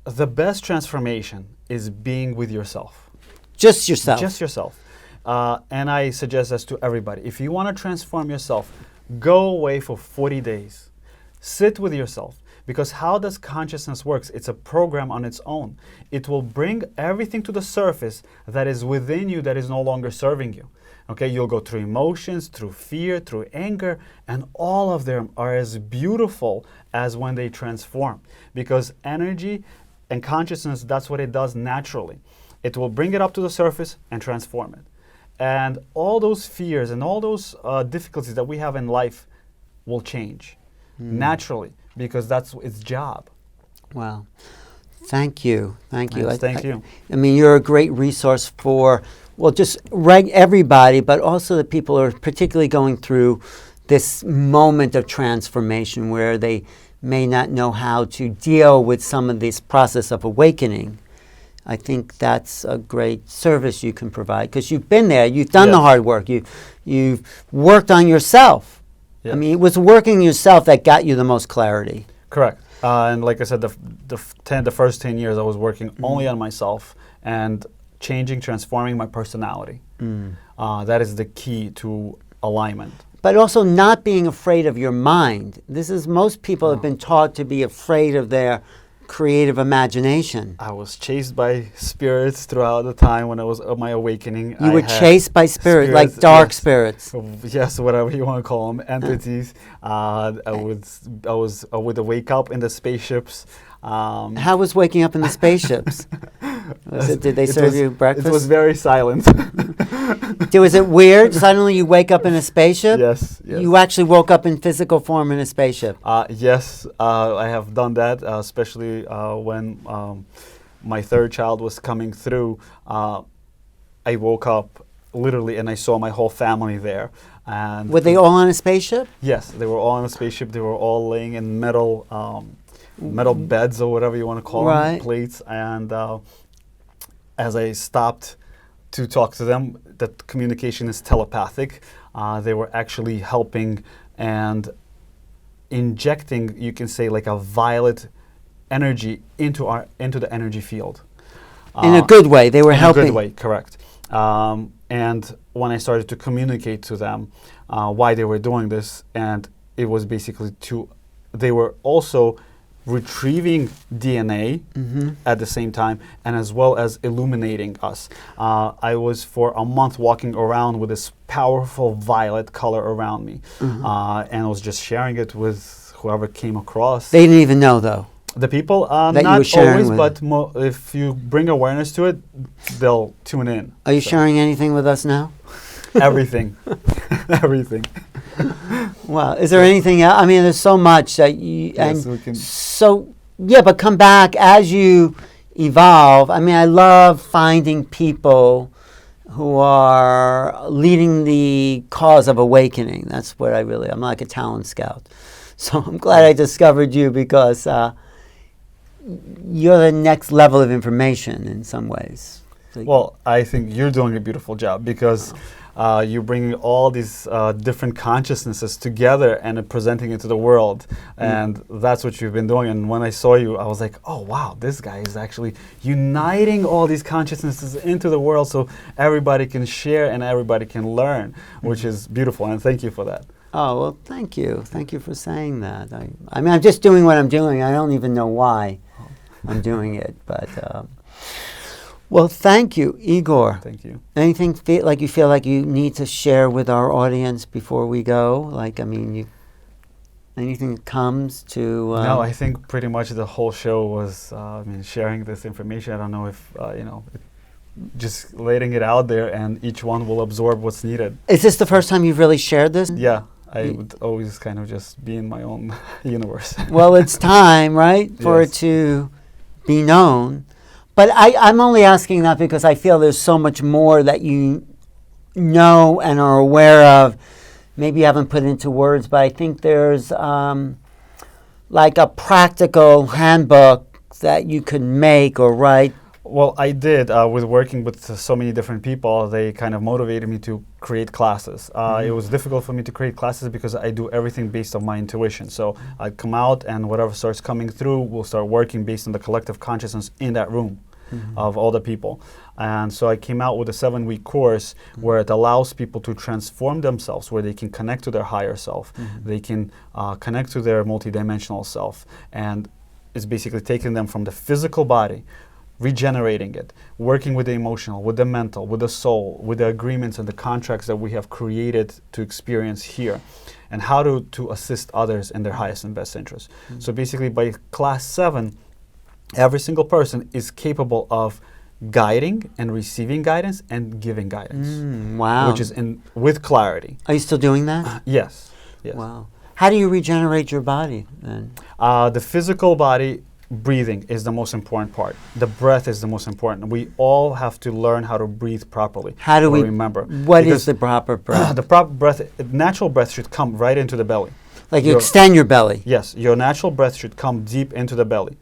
the best transformation is being with yourself. Just yourself. Just yourself. And I suggest this to everybody. If you want to transform yourself, go away for 40 days. Sit with yourself. Because how does consciousness works? It's a program on its own. It will bring everything to the surface that is within you that is no longer serving you. Okay, you'll go through emotions, through fear, through anger, and all of them are as beautiful as when they transform. Because energy and consciousness, that's what it does naturally. It will bring it up to the surface and transform it. And all those fears and all those difficulties that we have in life will change naturally, because that's its job. Wow. Thank you. Thank you. Yes, thank you. I mean, you're a great resource for, well, just everybody, but also the people who are particularly going through this moment of transformation where they may not know how to deal with some of this process of awakening. I think that's a great service you can provide because you've been there, you've done the hard work, you've worked on yourself. Yes. I mean, it was working yourself that got you the most clarity. Correct. And like I said, the first 10 years I was working only on myself and transforming my personality. That is the key to alignment. But also not being afraid of your mind. Most people have been taught to be afraid of their creative imagination. I was chased by spirits throughout the time when I was my awakening. You were chased by spirits, like dark spirits. Yes, whatever you want to call them, entities. I would wake up in the spaceships. How was waking up in the spaceships? Did they serve you breakfast? It was very silent. Was it weird? Suddenly you wake up in a spaceship? Yes. You actually woke up in physical form in a spaceship? Yes, I have done that, especially when my third child was coming through. I woke up literally and I saw my whole family there. And were they all on a spaceship? Yes, they were all on a spaceship. They were all laying in metal beds or whatever you want to call them, plates. And as I stopped to talk to them, that communication is telepathic. They were actually helping and injecting, you can say, like a violet energy into the energy field. In a good way, they were helping. In a good way, correct. And when I started to communicate to them why they were doing this, and it was basically they were also retrieving DNA at the same time, and as well as illuminating us. I was for a month walking around with this powerful violet color around me, and I was just sharing it with whoever came across. They didn't even know, though. The people, not always, but if you bring awareness to it, they'll tune in. Are you sharing anything with us now? Everything. Everything. Wow. Is there anything else? I mean, there's so much that you... Yes, we can. So, but come back as you evolve. I mean, I love finding people who are leading the cause of awakening. That's what I'm like a talent scout. So I'm glad I discovered you because you're the next level of information in some ways. Well, I think you're doing a beautiful job because you're bringing all these different consciousnesses together and presenting it to the world. And that's what you've been doing. And when I saw you, I was like, oh, wow, this guy is actually uniting all these consciousnesses into the world so everybody can share and everybody can learn, which is beautiful. And thank you for that. Oh, well, thank you. Thank you for saying that. I mean, I'm just doing what I'm doing. I don't even know why I'm doing it. But, well, thank you, Igor. Thank you. Anything you feel like you need to share with our audience before we go? Like, I mean, anything that comes to... No, I think pretty much the whole show was sharing this information. I don't know if, just letting it out there and each one will absorb what's needed. Is this the first time you've really shared this? Yeah. I would always kind of just be in my own universe. Well, it's time, right, for it to be known. But I'm only asking that because I feel there's so much more that you know and are aware of. Maybe you haven't put into words, but I think there's like a practical handbook that you could make or write Well, I did. With working with so many different people, they kind of motivated me to create classes. It was difficult for me to create classes because I do everything based on my intuition. So I'd come out and whatever starts coming through, we'll start working based on the collective consciousness in that room of all the people. And so I came out with a 7-week course where it allows people to transform themselves, where they can connect to their higher self. They can connect to their multidimensional self. And it's basically taking them from the physical body, regenerating it, working with the emotional, with the mental, with the soul, with the agreements and the contracts that we have created to experience here, and how to assist others in their highest and best interest. So basically by class 7, every single person is capable of guiding and receiving guidance and giving guidance. Wow. Which is with clarity. Are you still doing that? Yes. Yes. Wow. How do you regenerate your body then? The physical body, breathing is the most important part. The breath is the most important. We all have to learn how to breathe properly. How do we remember? What is the proper breath? The proper breath, natural breath should come right into the belly. Like you extend your belly? Yes, your natural breath should come deep into the belly.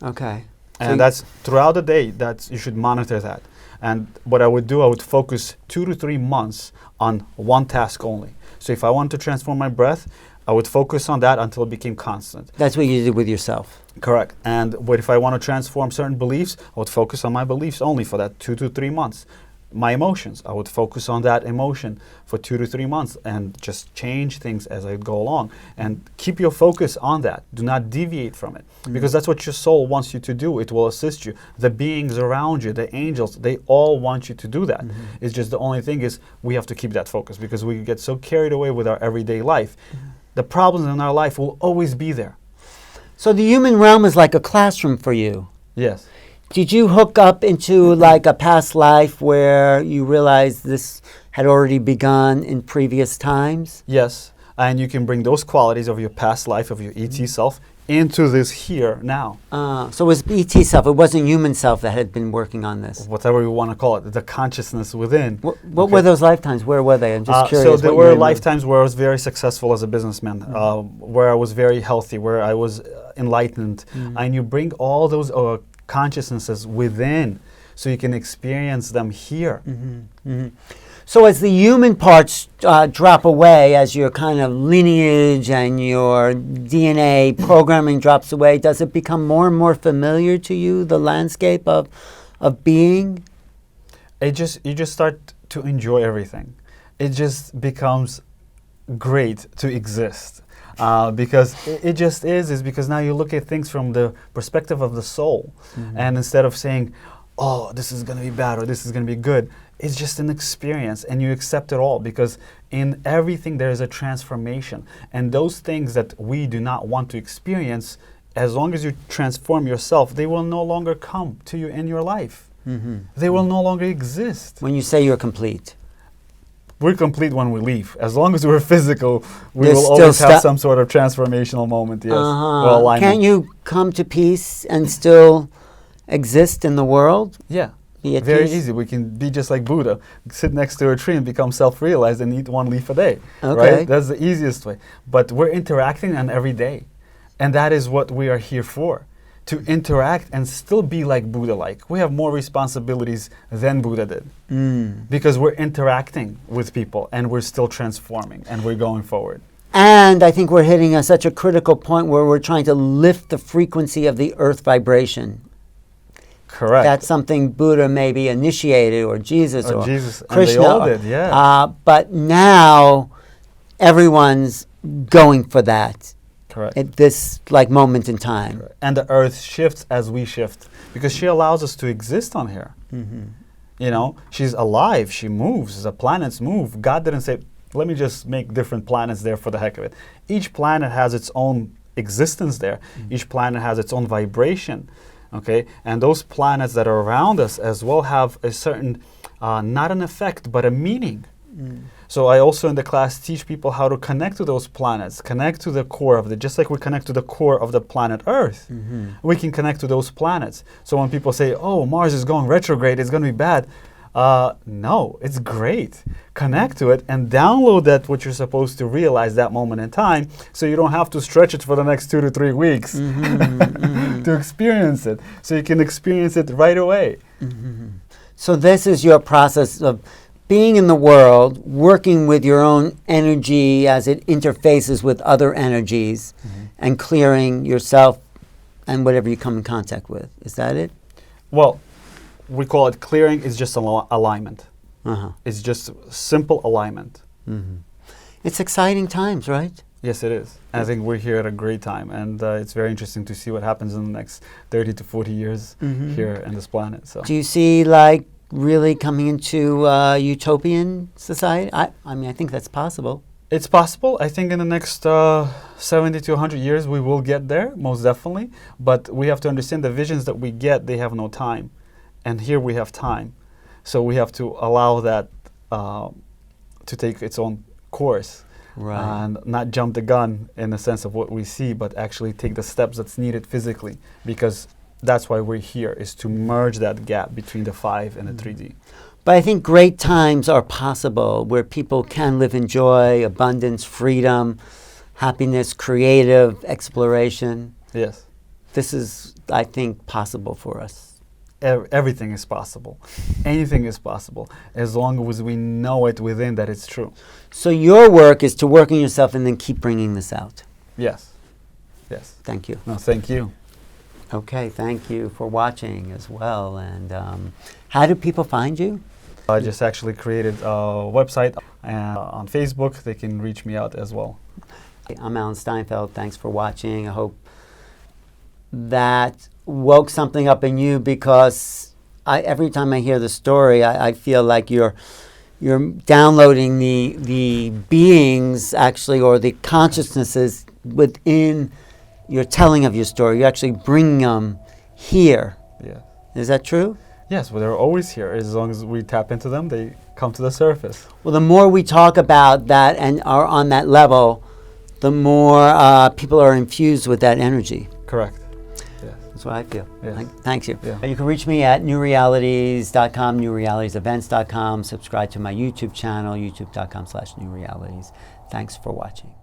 Okay. And that's throughout the day, you should monitor that. And what I would do, I would focus 2 to 3 months on one task only. So if I want to transform my breath, I would focus on that until it became constant. That's what you did with yourself. Correct. And if I want to transform certain beliefs, I would focus on my beliefs only for that 2 to 3 months. My emotions, I would focus on that emotion for 2 to 3 months and just change things as I go along. And keep your focus on that. Do not deviate from it. Because that's what your soul wants you to do. It will assist you. The beings around you, the angels, they all want you to do that. It's just the only thing is we have to keep that focus because we get so carried away with our everyday life. The problems in our life will always be there. So the human realm is like a classroom for you. Yes. Did you hook up into like a past life where you realized this had already begun in previous times? Yes. And you can bring those qualities of your past life, of your ET self, into this here now. So it was ET self, it wasn't human self that had been working on this? Whatever you want to call it, the consciousness within. What were those lifetimes? Where were they? I'm just curious. So there were lifetimes where I was very successful as a businessman, where I was very healthy, where I was enlightened. And you bring all those consciousnesses within so you can experience them here. So as the human parts drop away, as your kind of lineage and your DNA programming drops away, does it become more and more familiar to you, the landscape of being? You just start to enjoy everything. It just becomes great to exist. Because it just is because now you look at things from the perspective of the soul. And instead of saying, oh, this is going to be bad or this is going to be good, it's just an experience and you accept it all because in everything there is a transformation. And those things that we do not want to experience, as long as you transform yourself, they will no longer come to you in your life. They will no longer exist. When you say you're complete? We're complete when we leave. As long as we're physical, we will always have some sort of transformational moment, yes. Or alignment. Can't you come to peace and still exist in the world? Yeah. Very easy. We can be just like Buddha, sit next to a tree and become self-realized and eat 1 leaf a day. Okay. Right? That's the easiest way. But we're interacting on every day. And that is what we are here for. To interact and still be like Buddha-like. We have more responsibilities than Buddha did. Because we're interacting with people and we're still transforming and we're going forward. And I think we're hitting such a critical point where we're trying to lift the frequency of the earth vibration. Correct. That's something Buddha maybe initiated, or Jesus, or Jesus. Krishna. And they all did, yeah. But now everyone's going for that. Correct. At this moment in time. Correct. And the earth shifts as we shift because she allows us to exist on here. You know, she's alive, she moves, the planets move. God didn't say, let me just make different planets there for the heck of it. Each planet has its own existence there. Each planet has its own vibration. Okay, and those planets that are around us as well have a certain, not an effect, but a meaning. So I also in the class teach people how to connect to those planets, connect to the core of it, just like we connect to the core of the planet Earth. We can connect to those planets. So when people say, oh, Mars is going retrograde, it's going to be bad, No, it's great. Connect to it and download that what you're supposed to realize that moment in time, so you don't have to stretch it for the next 2 to 3 weeks to experience it. So you can experience it right away. So this is your process of being in the world, working with your own energy as it interfaces with other energies, and clearing yourself and whatever you come in contact with. Is that it? Well, we call it clearing. It's just alignment. It's just simple alignment. It's exciting times, right? Yes, it is. I think we're here at a great time, and it's very interesting to see what happens in the next 30 to 40 years here on this planet. So, do you see like really coming into utopian society? I mean, I think that's possible. It's possible. I think in the next 70 to 100 years we will get there, most definitely. But we have to understand the visions that we get, they have no time. And here we have time. So we have to allow that to take its own course. And not jump the gun in the sense of what we see, but actually take the steps that's needed physically. Because that's why we're here, is to merge that gap between the 5 and the 3D. But I think great times are possible where people can live in joy, abundance, freedom, happiness, creative exploration. Yes. This is, I think, possible for us. Everything is possible. Anything is possible, as long as we know it within that it's true. So your work is to work on yourself and then keep bringing this out. Yes. Yes. Thank you. No, thank you. Okay, thank you for watching as well. And how do people find you? I just actually created a website, and on Facebook they can reach me out as well. I'm Alan Steinfeld. Thanks for watching. I hope that woke something up in you, because every time I hear the story, I feel like you're downloading the beings actually, or the consciousnesses within your telling of your story. You're actually bringing them here. Yeah. Is that true? Yes, well, they're always here. As long as we tap into them, they come to the surface. Well, the more we talk about that and are on that level, the more people are infused with that energy. Correct. Yes. That's what I feel. Yes. Thanks you. Yeah. You can reach me at newrealities.com, newrealitiesevents.com. Subscribe to my YouTube channel, youtube.com/newrealities. Thanks for watching.